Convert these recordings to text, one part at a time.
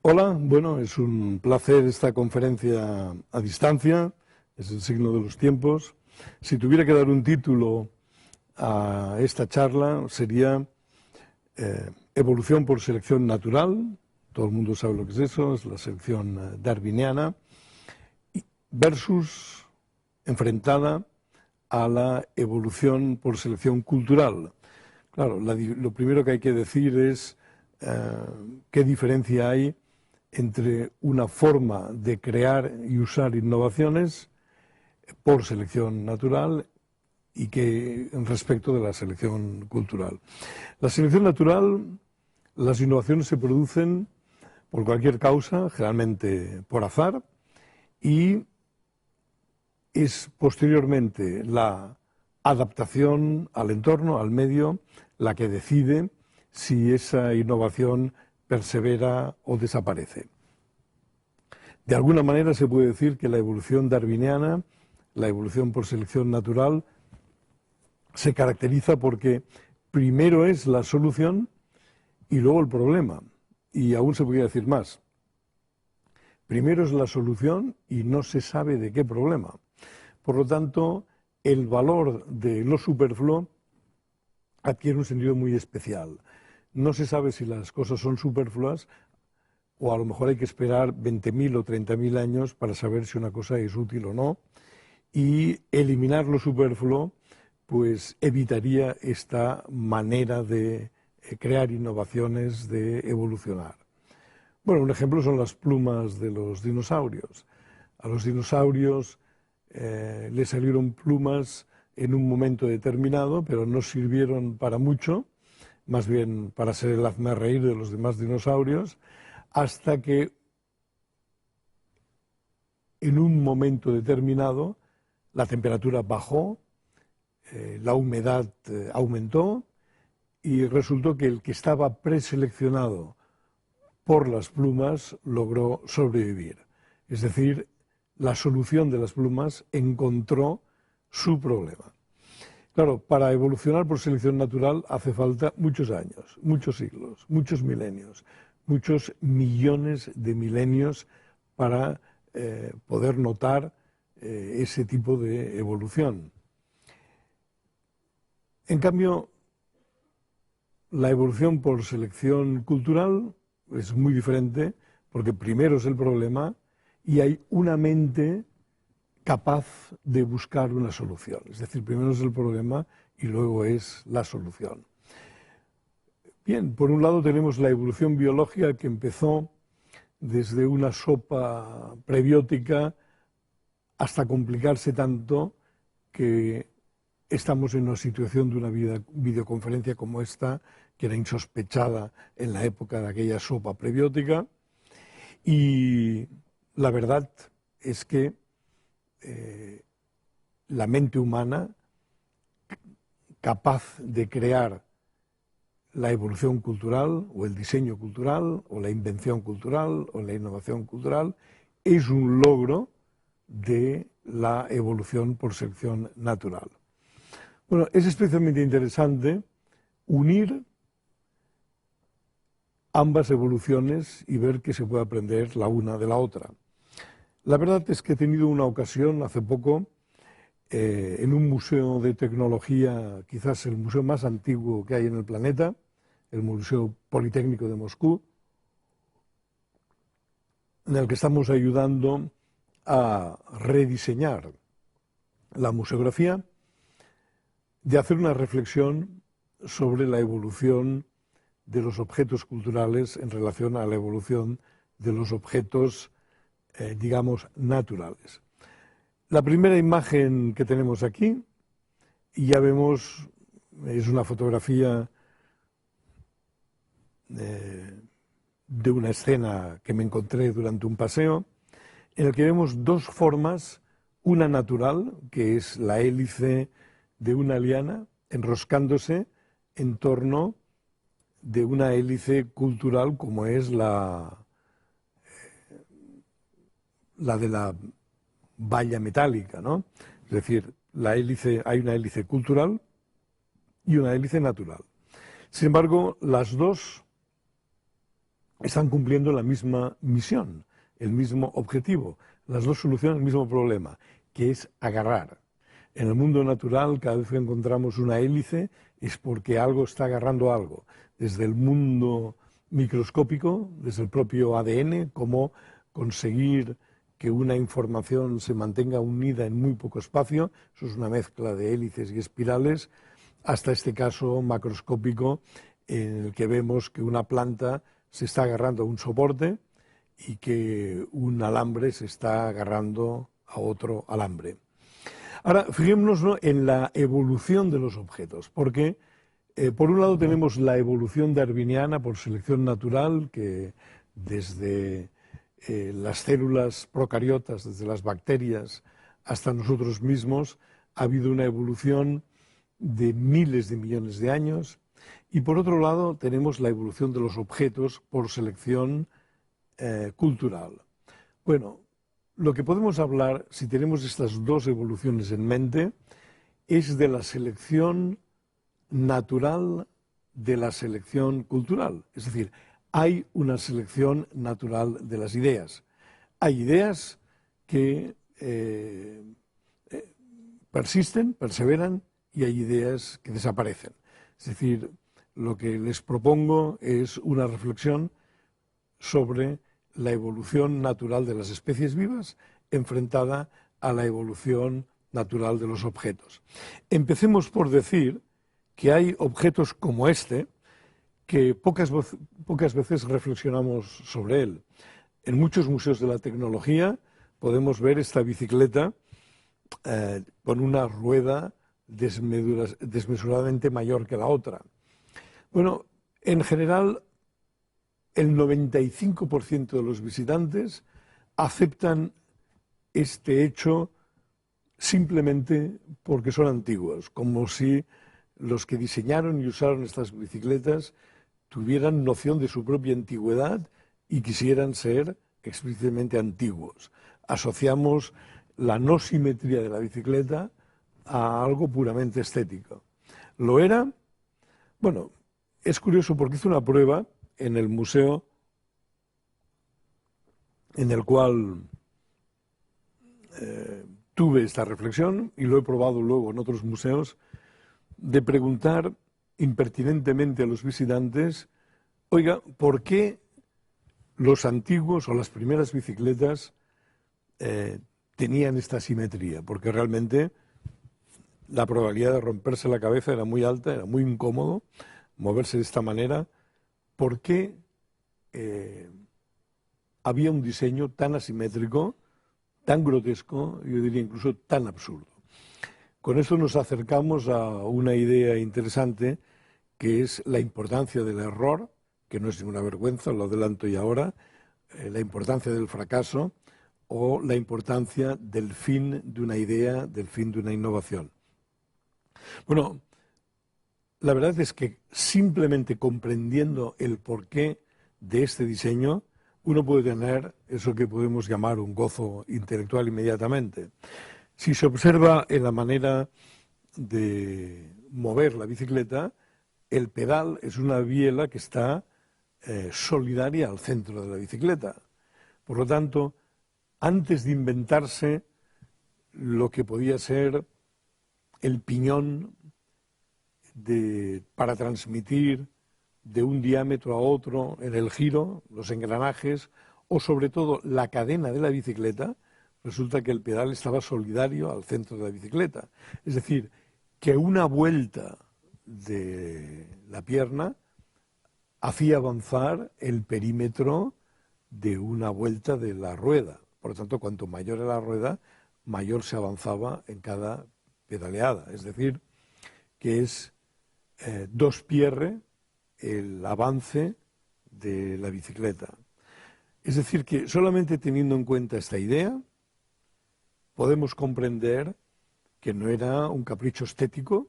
Hola, bueno, es un placer esta conferencia a distancia, es el signo de los tiempos. Si tuviera que dar un título a esta charla sería Evolución por selección natural, todo el mundo sabe lo que es eso, es la selección darwiniana, versus, enfrentada a la evolución por selección cultural. Claro, lo primero que hay que decir es qué diferencia hay entre una forma de crear y usar innovaciones por selección natural y que respecto de la selección cultural. La selección natural, las innovaciones se producen por cualquier causa, generalmente por azar, y es posteriormente la adaptación al entorno, al medio, la que decide si esa innovación persevera o desaparece. De alguna manera se puede decir que la evolución darwiniana, la evolución por selección natural, se caracteriza porque primero es la solución y luego el problema. Y aún se podría decir más. Primero es la solución y no se sabe de qué problema. Por lo tanto, el valor de lo superfluo adquiere un sentido muy especial. No se sabe si las cosas son superfluas o a lo mejor hay que esperar 20.000 o 30.000 años para saber si una cosa es útil o no. Y eliminar lo superfluo pues evitaría esta manera de crear innovaciones, de evolucionar. Bueno, un ejemplo son las plumas de los dinosaurios. A los dinosaurios les salieron plumas en un momento determinado, pero no sirvieron para mucho, más bien para ser el hazmerreír de los demás dinosaurios, hasta que en un momento determinado la temperatura bajó, la humedad aumentó y resultó que el que estaba preseleccionado por las plumas logró sobrevivir. Es decir, la solución de las plumas encontró su problema. Claro, para evolucionar por selección natural hace falta muchos años, muchos siglos, muchos milenios, muchos millones de milenios para poder notar ese tipo de evolución. En cambio, la evolución por selección cultural es muy diferente porque primero es el problema y hay una mente capaz de buscar una solución. Es decir, primero es el problema y luego es la solución. Bien, por un lado tenemos la evolución biológica que empezó desde una sopa prebiótica hasta complicarse tanto que estamos en una situación de una videoconferencia como esta, que era insospechada en la época de aquella sopa prebiótica. Y la verdad es que la mente humana, capaz de crear la evolución cultural o el diseño cultural o la invención cultural o la innovación cultural, es un logro de la evolución por selección natural. Bueno, es especialmente interesante unir ambas evoluciones y ver qué se puede aprender la una de la otra. La verdad es que he tenido una ocasión hace poco en un museo de tecnología, quizás el museo más antiguo que hay en el planeta, el Museo Politécnico de Moscú, en el que estamos ayudando a rediseñar la museografía, de hacer una reflexión sobre la evolución de los objetos culturales en relación a la evolución de los objetos, digamos, naturales. La primera imagen que tenemos aquí, y ya vemos, es una fotografía de una escena que me encontré durante un paseo, en el que vemos dos formas, una natural, que es la hélice de una liana enroscándose en torno de una hélice cultural como es la de la valla metálica, ¿no? Es decir, hay una hélice cultural y una hélice natural. Sin embargo, las dos están cumpliendo la misma misión, el mismo objetivo. Las dos solucionan el mismo problema, que es agarrar. En el mundo natural, cada vez que encontramos una hélice es porque algo está agarrando algo. Desde el mundo microscópico, desde el propio ADN, cómo conseguir que una información se mantenga unida en muy poco espacio, eso es una mezcla de hélices y espirales, hasta este caso macroscópico en el que vemos que una planta se está agarrando a un soporte y que un alambre se está agarrando a otro alambre. Ahora, fijémonos, ¿no?, en la evolución de los objetos, porque por un lado tenemos la evolución darwiniana por selección natural, que desde las células procariotas, desde las bacterias hasta nosotros mismos, ha habido una evolución de miles de millones de años. Y por otro lado tenemos la evolución de los objetos por selección cultural. Bueno, lo que podemos hablar, si tenemos estas dos evoluciones en mente, es de la selección natural de la selección cultural. Es decir, hay una selección natural de las ideas. Hay ideas que persisten, perseveran, y hay ideas que desaparecen. Es decir, lo que les propongo es una reflexión sobre la evolución natural de las especies vivas enfrentada a la evolución natural de los objetos. Empecemos por decir que hay objetos como este que pocas veces reflexionamos sobre él. En muchos museos de la tecnología podemos ver esta bicicleta con una rueda desmesuradamente mayor que la otra. Bueno, en general, el 95% de los visitantes aceptan este hecho simplemente porque son antiguos, como si los que diseñaron y usaron estas bicicletas tuvieran noción de su propia antigüedad y quisieran ser explícitamente antiguos. Asociamos la no simetría de la bicicleta a algo puramente estético. ¿Lo era? Bueno, es curioso porque hice una prueba en el museo en el cual tuve esta reflexión, y lo he probado luego en otros museos, de preguntar impertinentemente a los visitantes: oiga, ¿por qué los antiguos o las primeras bicicletas tenían esta simetría? Porque realmente la probabilidad de romperse la cabeza era muy alta, era muy incómodo moverse de esta manera. ¿Por qué había un diseño tan asimétrico, tan grotesco, yo diría incluso tan absurdo? Con esto nos acercamos a una idea interesante, que es la importancia del error, que no es ninguna vergüenza, lo adelanto y ahora, la importancia del fracaso o la importancia del fin de una idea, del fin de una innovación. Bueno, la verdad es que simplemente comprendiendo el porqué de este diseño, uno puede tener eso que podemos llamar un gozo intelectual inmediatamente. Si se observa en la manera de mover la bicicleta, el pedal es una biela que está solidaria al centro de la bicicleta. Por lo tanto, antes de inventarse lo que podía ser el piñón para transmitir de un diámetro a otro en el giro, los engranajes, o sobre todo la cadena de la bicicleta, resulta que el pedal estaba solidario al centro de la bicicleta. Es decir, que una vuelta de la pierna hacía avanzar el perímetro de una vuelta de la rueda. Por lo tanto, cuanto mayor era la rueda, mayor se avanzaba en cada pedaleada. Es decir, que es dospierre el avance de la bicicleta. Es decir, que solamente teniendo en cuenta esta idea, podemos comprender que no era un capricho estético,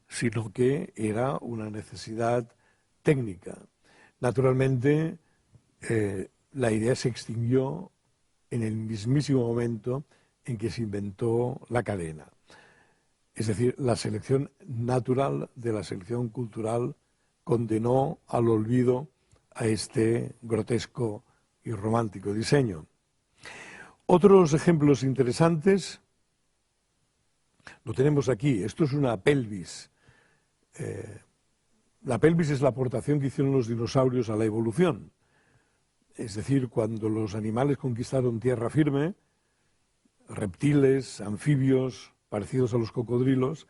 sino que era una necesidad técnica. Naturalmente, la idea se extinguió en el mismísimo momento en que se inventó la cadena. Es decir, la selección natural de la selección cultural condenó al olvido a este grotesco y romántico diseño. Otros ejemplos interesantes lo tenemos aquí. Esto es una pelvis. La pelvis es la aportación que hicieron los dinosaurios a la evolución. Es decir, cuando los animales conquistaron tierra firme, reptiles, anfibios, parecidos a los cocodrilos,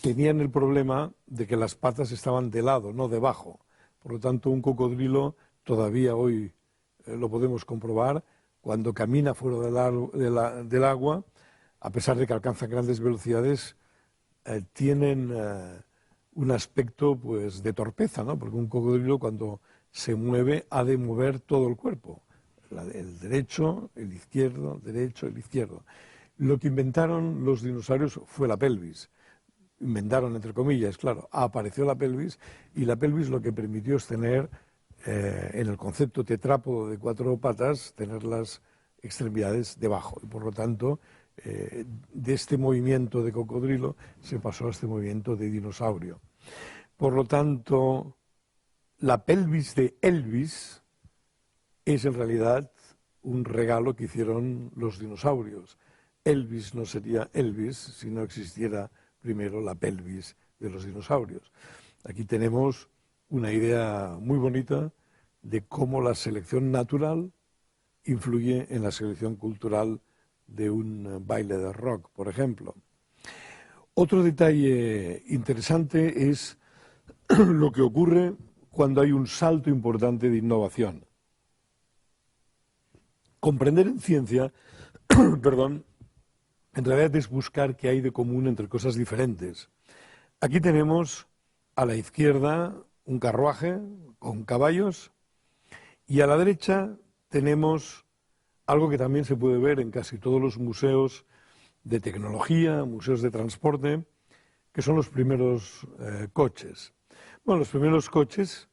tenían el problema de que las patas estaban de lado, no debajo. Por lo tanto, un cocodrilo, todavía hoy lo podemos comprobar, cuando camina fuera del agua, a pesar de que alcanzan grandes velocidades, tienen un aspecto pues, de torpeza, ¿no? Porque un cocodrilo cuando se mueve ha de mover todo el cuerpo, el derecho, el izquierdo, el derecho, el izquierdo. Lo que inventaron los dinosaurios fue la pelvis. Inventaron, entre comillas, claro, apareció la pelvis, y la pelvis lo que permitió es tener, en el concepto tetrápodo de 4 patas, tener las extremidades debajo. Y por lo tanto, de este movimiento de cocodrilo se pasó a este movimiento de dinosaurio. Por lo tanto, la pelvis de Elvis es en realidad un regalo que hicieron los dinosaurios. Elvis no sería Elvis si no existiera primero la pelvis de los dinosaurios. Aquí tenemos una idea muy bonita de cómo la selección natural influye en la selección cultural de un baile de rock, por ejemplo. Otro detalle interesante es lo que ocurre cuando hay un salto importante de innovación. Comprender en ciencia, perdón, en realidad es buscar qué hay de común entre cosas diferentes. Aquí tenemos a la izquierda un carruaje con caballos y a la derecha tenemos algo que también se puede ver en casi todos los museos de tecnología, museos de transporte, que son los primeros coches. Bueno, los primeros coches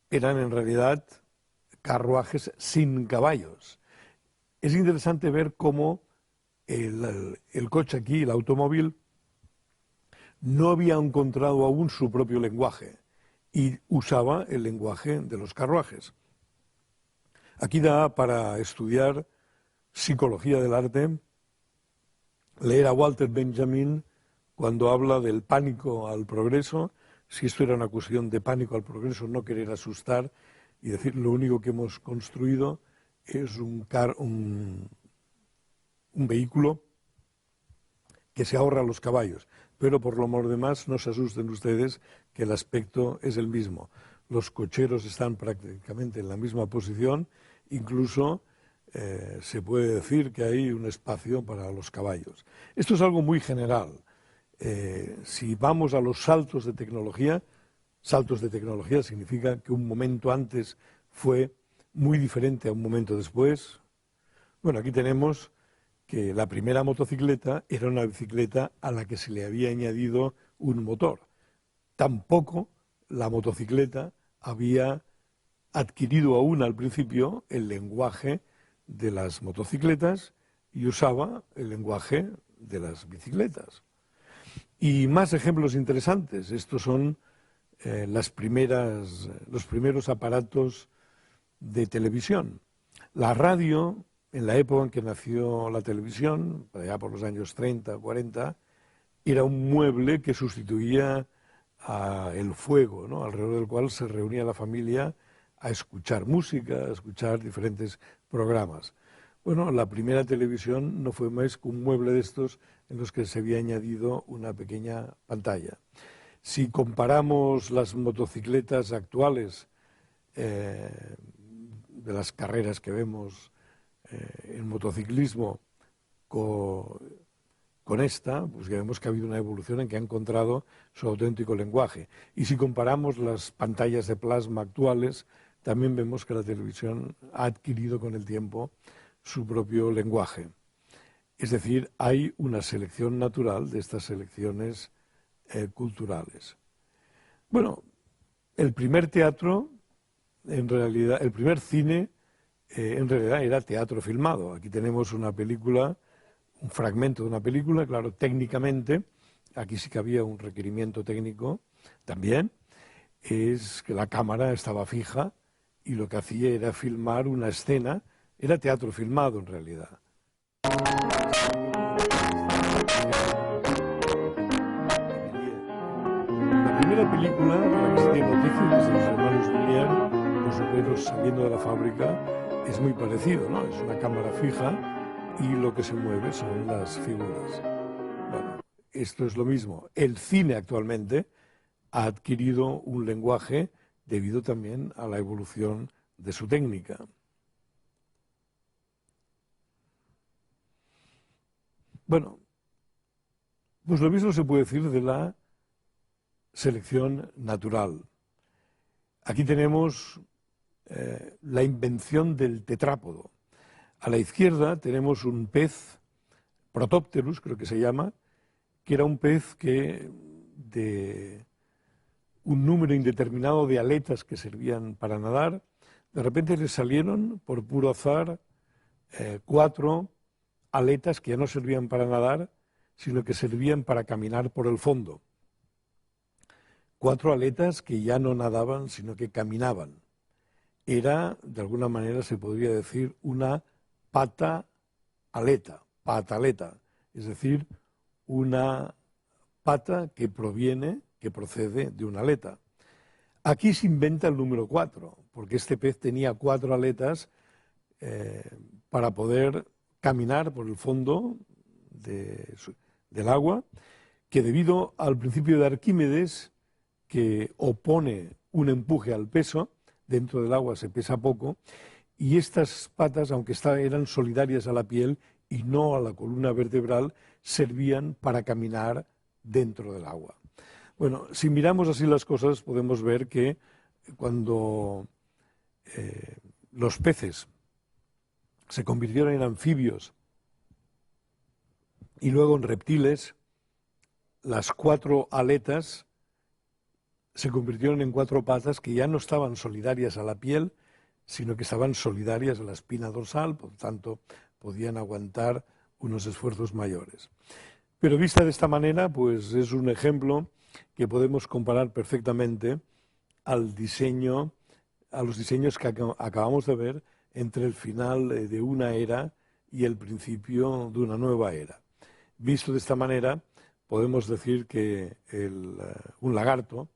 eran en realidad carruajes sin caballos. Es interesante ver cómo el coche aquí, el automóvil, no había encontrado aún su propio lenguaje y usaba el lenguaje de los carruajes. Aquí da para estudiar psicología del arte, leer a Walter Benjamin cuando habla del pánico al progreso, si esto era una cuestión de pánico al progreso, no querer asustar y decir lo único que hemos construido es un vehículo que se ahorra los caballos, pero por lo demás no se asusten ustedes que el aspecto es el mismo. Los cocheros están prácticamente en la misma posición, incluso se puede decir que hay un espacio para los caballos. Esto es algo muy general. Si vamos a los saltos de tecnología significa que un momento antes fue muy diferente a un momento después. Bueno, aquí tenemos que la primera motocicleta era una bicicleta a la que se le había añadido un motor. Tampoco la motocicleta había adquirido aún al principio el lenguaje de las motocicletas y usaba el lenguaje de las bicicletas. Y más ejemplos interesantes. Estos son los primeros aparatos de televisión. La radio, en la época en que nació la televisión, allá por los años 30, 40, era un mueble que sustituía el fuego, ¿no? Alrededor del cual se reunía la familia a escuchar música, a escuchar diferentes programas. Bueno, la primera televisión no fue más que un mueble de estos en los que se había añadido una pequeña pantalla. Si comparamos las motocicletas actuales de las carreras que vemos en motociclismo con esta, pues ya vemos que ha habido una evolución en que ha encontrado su auténtico lenguaje. Y si comparamos las pantallas de plasma actuales, también vemos que la televisión ha adquirido con el tiempo su propio lenguaje. Es decir, hay una selección natural de estas selecciones culturales. Bueno, el primer teatro, en realidad, el primer cine, en realidad era teatro filmado. Aquí tenemos una película, un fragmento de una película, claro, técnicamente, aquí sí que había un requerimiento técnico también. es que la cámara estaba fija y lo que hacía era filmar una escena, era teatro filmado en realidad. La primera película de la que se tiene noticia, que es de los hermanos Lumière, los obreros saliendo de la fábrica, es muy parecido, ¿no? Es una cámara fija y lo que se mueve son las figuras. Bueno, esto es lo mismo. El cine actualmente ha adquirido un lenguaje debido también a la evolución de su técnica. Bueno, pues lo mismo se puede decir de la selección natural. Aquí tenemos la invención del tetrápodo. A la izquierda tenemos un pez, Protopterus creo que se llama, que era un pez que de un número indeterminado de aletas que servían para nadar, de repente le salieron por puro azar 4 aletas que ya no servían para nadar, sino que servían para caminar por el fondo. 4 aletas que ya no nadaban, sino que caminaban. Era, de alguna manera se podría decir, una pata-aleta, es decir, una pata que procede de una aleta. Aquí se inventa el número 4, porque este pez tenía 4 aletas para poder caminar por el fondo del agua, que debido al principio de Arquímedes, que opone un empuje al peso, dentro del agua se pesa poco, y estas patas, aunque eran solidarias a la piel y no a la columna vertebral, servían para caminar dentro del agua. Bueno, si miramos así las cosas, podemos ver que cuando los peces se convirtieron en anfibios y luego en reptiles, las 4 aletas se convirtieron en 4 patas que ya no estaban solidarias a la piel, sino que estaban solidarias a la espina dorsal, por tanto podían aguantar unos esfuerzos mayores. Pero vista de esta manera, pues es un ejemplo que podemos comparar perfectamente a los diseños que acabamos de ver entre el final de una era y el principio de una nueva era. Visto de esta manera, podemos decir que un lagarto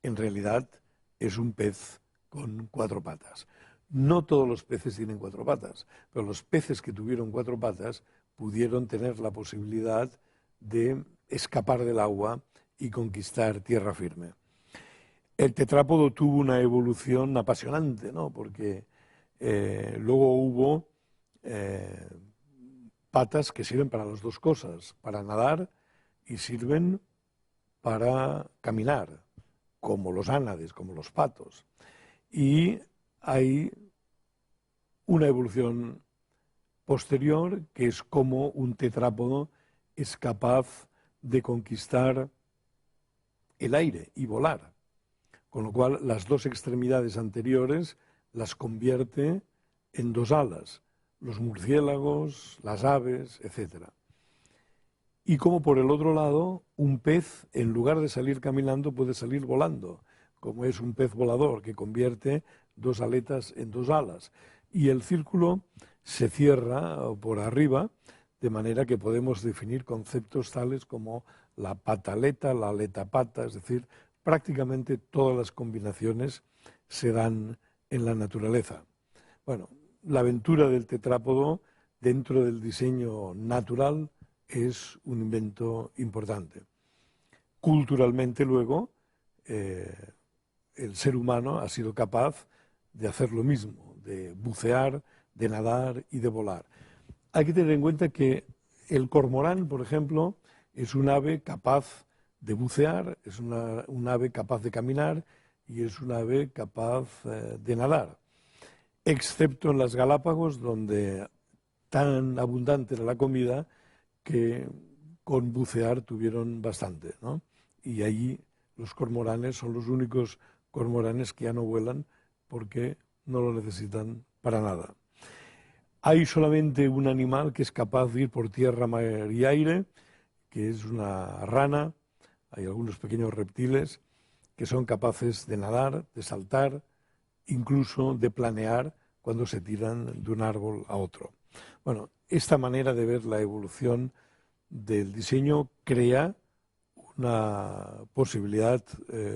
en realidad es un pez con 4 patas. No todos los peces tienen 4 patas, pero los peces que tuvieron 4 patas pudieron tener la posibilidad de escapar del agua y conquistar tierra firme. El tetrápodo tuvo una evolución apasionante, ¿no? Porque luego hubo patas que sirven para las 2 cosas, para nadar y sirven para caminar, como los ánades, como los patos. Y hay una evolución posterior que es como un tetrápodo es capaz de conquistar el aire y volar, con lo cual las 2 extremidades anteriores las convierte en 2 alas, los murciélagos, las aves, etc. Y como por el otro lado, un pez, en lugar de salir caminando, puede salir volando, como es un pez volador, que convierte 2 aletas en 2 alas. Y el círculo se cierra por arriba, de manera que podemos definir conceptos tales como la pataleta, la aleta pata, es decir, prácticamente todas las combinaciones se dan en la naturaleza. Bueno, la aventura del tetrápodo dentro del diseño natural es un invento importante. Culturalmente luego, el ser humano ha sido capaz de hacer lo mismo, de bucear, de nadar y de volar. Hay que tener en cuenta que el cormorán, por ejemplo, es un ave capaz de bucear, es un ave capaz de caminar y es un ave capaz de nadar, excepto en las Galápagos, donde tan abundante era la comida que con bucear tuvieron bastante, ¿no? Y allí los cormoranes son los únicos cormoranes que ya no vuelan porque no lo necesitan para nada. Hay solamente un animal que es capaz de ir por tierra, mar y aire, que es una rana, hay algunos pequeños reptiles, que son capaces de nadar, de saltar, incluso de planear cuando se tiran de un árbol a otro. Bueno, esta manera de ver la evolución del diseño crea una posibilidad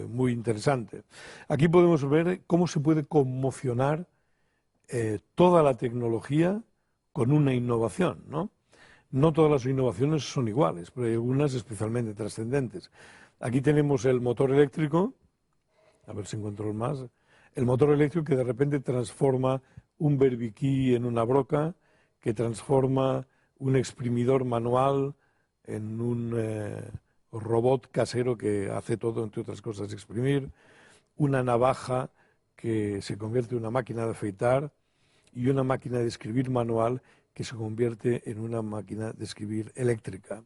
muy interesante. Aquí podemos ver cómo se puede conmocionar toda la tecnología con una innovación, ¿no? No todas las innovaciones son iguales, pero hay algunas especialmente trascendentes. Aquí tenemos el motor eléctrico, a ver si encuentro el más, el motor eléctrico que de repente transforma un berbiquí en una broca, que transforma un exprimidor manual en un robot casero que hace todo, entre otras cosas, exprimir, una navaja que se convierte en una máquina de afeitar y una máquina de escribir manual que se convierte en una máquina de escribir eléctrica.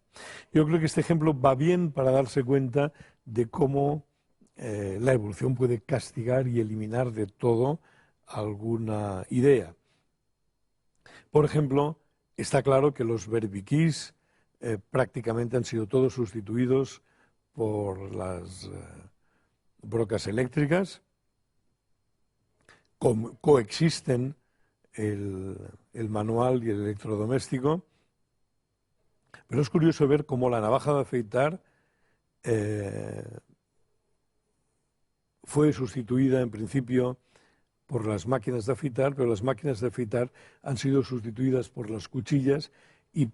Yo creo que este ejemplo va bien para darse cuenta de cómo la evolución puede castigar y eliminar de todo alguna idea. Por ejemplo, está claro que los berbiquís prácticamente han sido todos sustituidos por las brocas eléctricas. Coexisten el manual y el electrodoméstico, pero es curioso ver cómo la navaja de afeitar fue sustituida en principio por las máquinas de afeitar, pero las máquinas de afeitar han sido sustituidas por las cuchillas y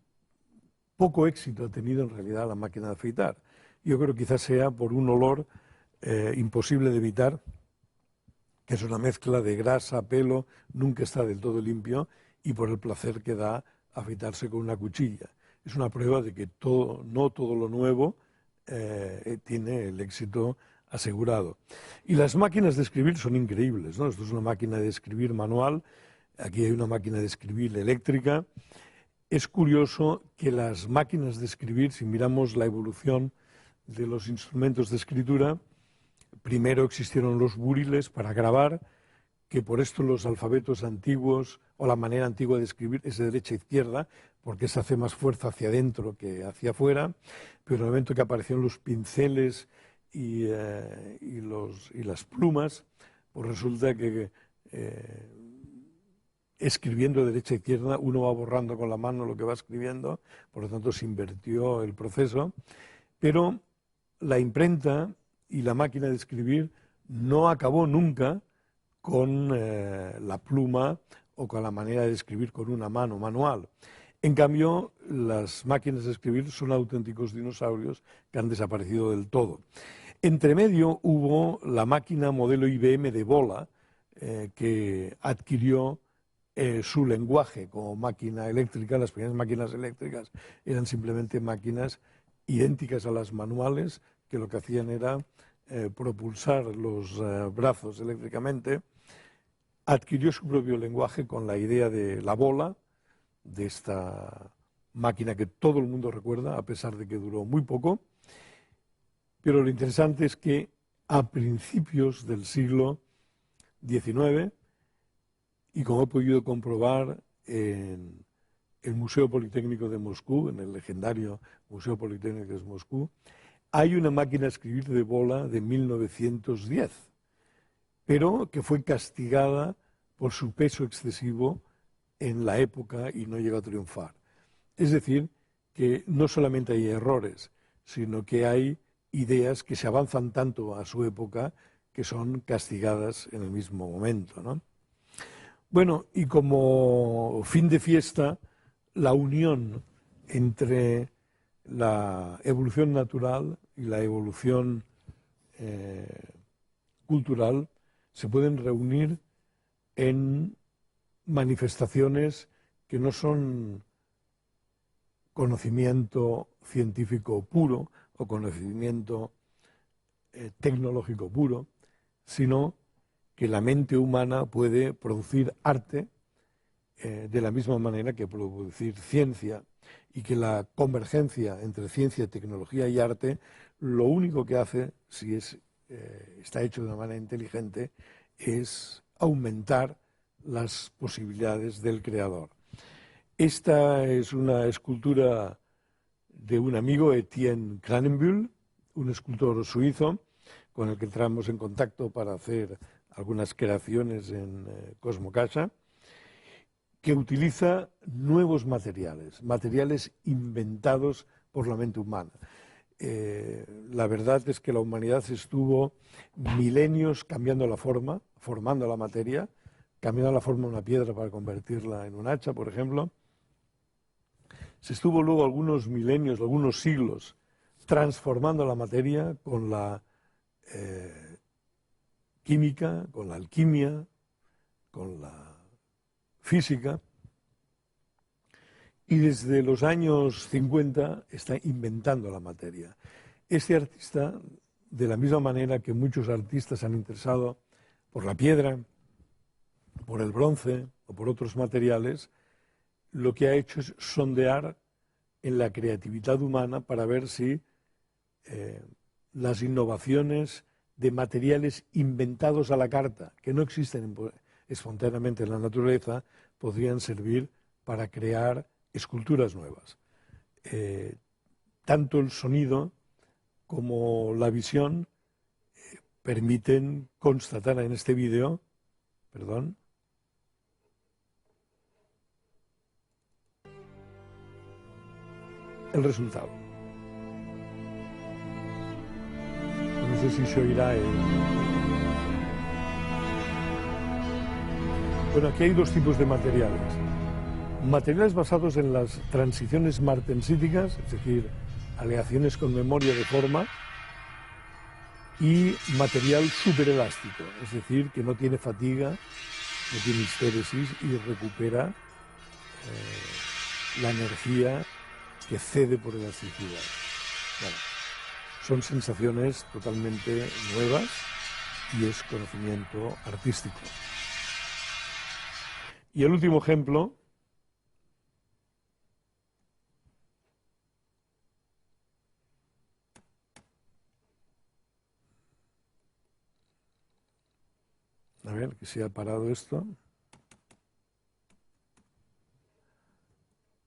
poco éxito ha tenido en realidad la máquina de afeitar. Yo creo que quizás sea por un olor imposible de evitar, que es una mezcla de grasa, pelo, nunca está del todo limpio, y por el placer que da afeitarse con una cuchilla. Es una prueba de que no todo lo nuevo tiene el éxito asegurado. Y las máquinas de escribir son increíbles, ¿no? Esto es una máquina de escribir manual, aquí hay una máquina de escribir eléctrica. Es curioso que las máquinas de escribir, si miramos la evolución de los instrumentos de escritura, primero existieron los buriles para grabar, que por esto los alfabetos antiguos o la manera antigua de escribir es de derecha a izquierda, porque se hace más fuerza hacia adentro que hacia afuera, pero en el momento que aparecieron los pinceles y las plumas, pues resulta que escribiendo de derecha a izquierda uno va borrando con la mano lo que va escribiendo, por lo tanto se invirtió el proceso, pero la imprenta y la máquina de escribir no acabó nunca con la pluma o con la manera de escribir con una mano manual. En cambio, las máquinas de escribir son auténticos dinosaurios que han desaparecido del todo. Entre medio hubo la máquina modelo IBM de bola, que adquirió su lenguaje como máquina eléctrica. Las primeras máquinas eléctricas eran simplemente máquinas idénticas a las manuales, que lo que hacían era propulsar los brazos eléctricamente. Adquirió su propio lenguaje con la idea de la bola, de esta máquina que todo el mundo recuerda, a pesar de que duró muy poco. Pero lo interesante es que a principios del siglo XIX, y como he podido comprobar en el Museo Politécnico de Moscú, en el legendario Museo Politécnico de Moscú, hay una máquina de escribir de bola de 1910, pero que fue castigada por su peso excesivo en la época y no llegó a triunfar. Es decir, que no solamente hay errores, sino que hay ideas que se avanzan tanto a su época que son castigadas en el mismo momento, ¿no? Bueno, y como fin de fiesta, la unión entre la evolución natural y la evolución cultural se pueden reunir en manifestaciones que no son conocimiento científico puro o conocimiento tecnológico puro, sino que la mente humana puede producir arte de la misma manera que puede producir ciencia, y que la convergencia entre ciencia, tecnología y arte, lo único que hace, si está hecho de una manera inteligente, es aumentar las posibilidades del creador. Esta es una escultura de un amigo, Etienne Cranenbühl, un escultor suizo, con el que entramos en contacto para hacer algunas creaciones en Cosmo Casa, que utiliza nuevos materiales, materiales inventados por la mente humana. La verdad es que la humanidad estuvo milenios cambiando la forma, formando la materia, cambiando la forma de una piedra para convertirla en un hacha, por ejemplo. Se estuvo luego algunos milenios, algunos siglos, transformando la materia con la química, con la alquimia, con la física. Y desde los años 50 está inventando la materia. Este artista, de la misma manera que muchos artistas se han interesado por la piedra, por el bronce o por otros materiales, lo que ha hecho es sondear en la creatividad humana para ver si las innovaciones de materiales inventados a la carta, que no existen espontáneamente en la naturaleza, podrían servir para crear esculturas nuevas. Tanto el sonido como la visión permiten constatar en este vídeo, perdón, el resultado. No sé si se oirá el... Bueno, aquí hay dos tipos de materiales. Materiales basados en las transiciones martensíticas, es decir, aleaciones con memoria de forma, y material superelástico, es decir, que no tiene fatiga, no tiene histéresis y recupera la energía que cede por elasticidad. Bueno, son sensaciones totalmente nuevas y es conocimiento artístico. Y el último ejemplo, a ver, que se ha parado esto.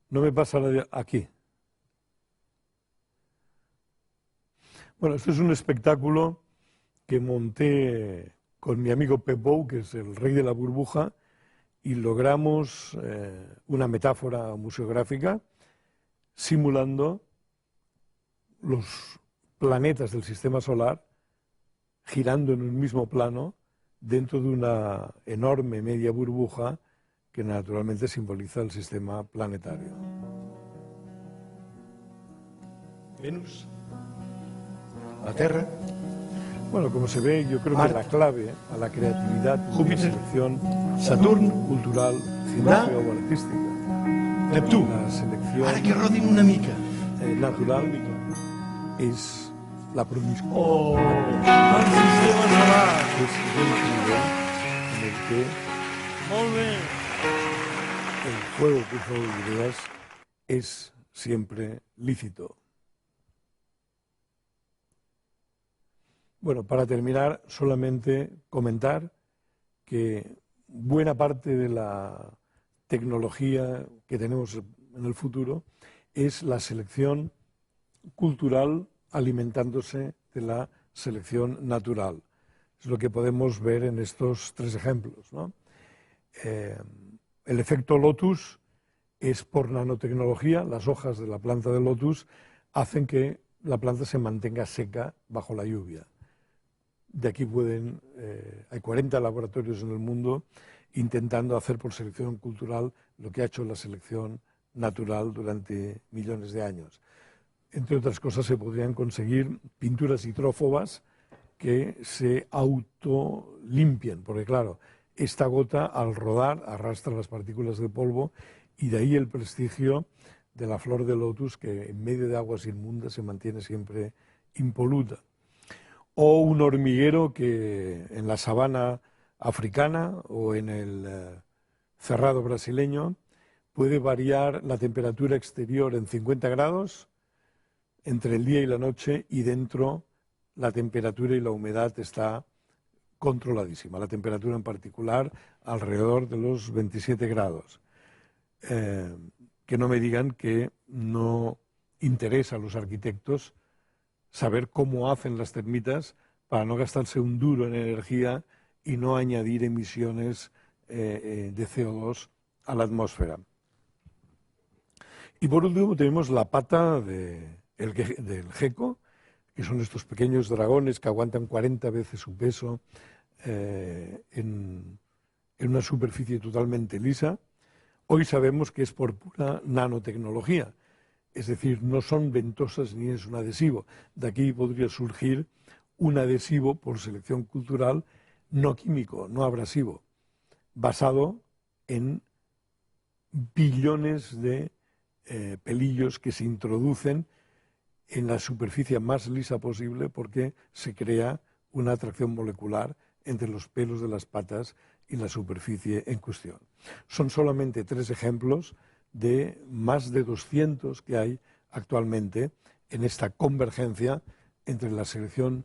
No me pasa nada aquí. Bueno, esto es un espectáculo que monté con mi amigo Pep Bou, que es el rey de la burbuja, y logramos una metáfora museográfica simulando los planetas del sistema solar girando en un mismo plano dentro de una enorme media burbuja que naturalmente simboliza el sistema planetario. Venus, la Tierra. Bueno, como se ve, yo creo que la clave a la creatividad, Júpiter, selección Saturn, cultural, científica o artística, Neptú, la selección ara que rodin una mica. Natural es la promiscuidad. Oh, el sistema solar. Es el nivel en el que Molt bé. el juego cruzado de ideas es siempre lícito. Bueno, para terminar, solamente comentar que buena parte de la tecnología que tenemos en el futuro es la selección cultural alimentándose de la selección natural. Es lo que podemos ver en estos tres ejemplos, ¿no? El efecto lotus es por nanotecnología. Las hojas de la planta de lotus hacen que la planta se mantenga seca bajo la lluvia. De aquí hay 40 laboratorios en el mundo intentando hacer por selección cultural lo que ha hecho la selección natural durante millones de años. Entre otras cosas, se podrían conseguir pinturas hidrófobas que se autolimpian, porque claro, esta gota al rodar arrastra las partículas de polvo y de ahí el prestigio de la flor de lotus que en medio de aguas inmundas se mantiene siempre impoluta. O un hormiguero que en la sabana africana o en el cerrado brasileño puede variar la temperatura exterior en 50 grados entre el día y la noche y dentro la temperatura y la humedad está controladísima. La temperatura en particular alrededor de los 27 grados. Que no me digan que no interesa a los arquitectos saber cómo hacen las termitas para no gastarse un duro en energía y no añadir emisiones de CO2 a la atmósfera. Y por último tenemos la pata del gecko, que son estos pequeños dragones que aguantan 40 veces su peso en una superficie totalmente lisa. Hoy sabemos que es por pura nanotecnología, es decir, no son ventosas ni es un adhesivo. De aquí podría surgir un adhesivo por selección cultural no químico, no abrasivo, basado en billones de pelillos que se introducen en la superficie más lisa posible porque se crea una atracción molecular entre los pelos de las patas y la superficie en cuestión. Son solamente 3 ejemplos de más de 200 que hay actualmente en esta convergencia entre la selección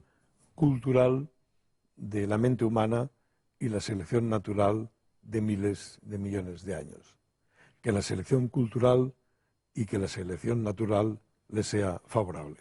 cultural de la mente humana y la selección natural de miles de millones de años. Que la selección cultural y que la selección natural les sea favorable.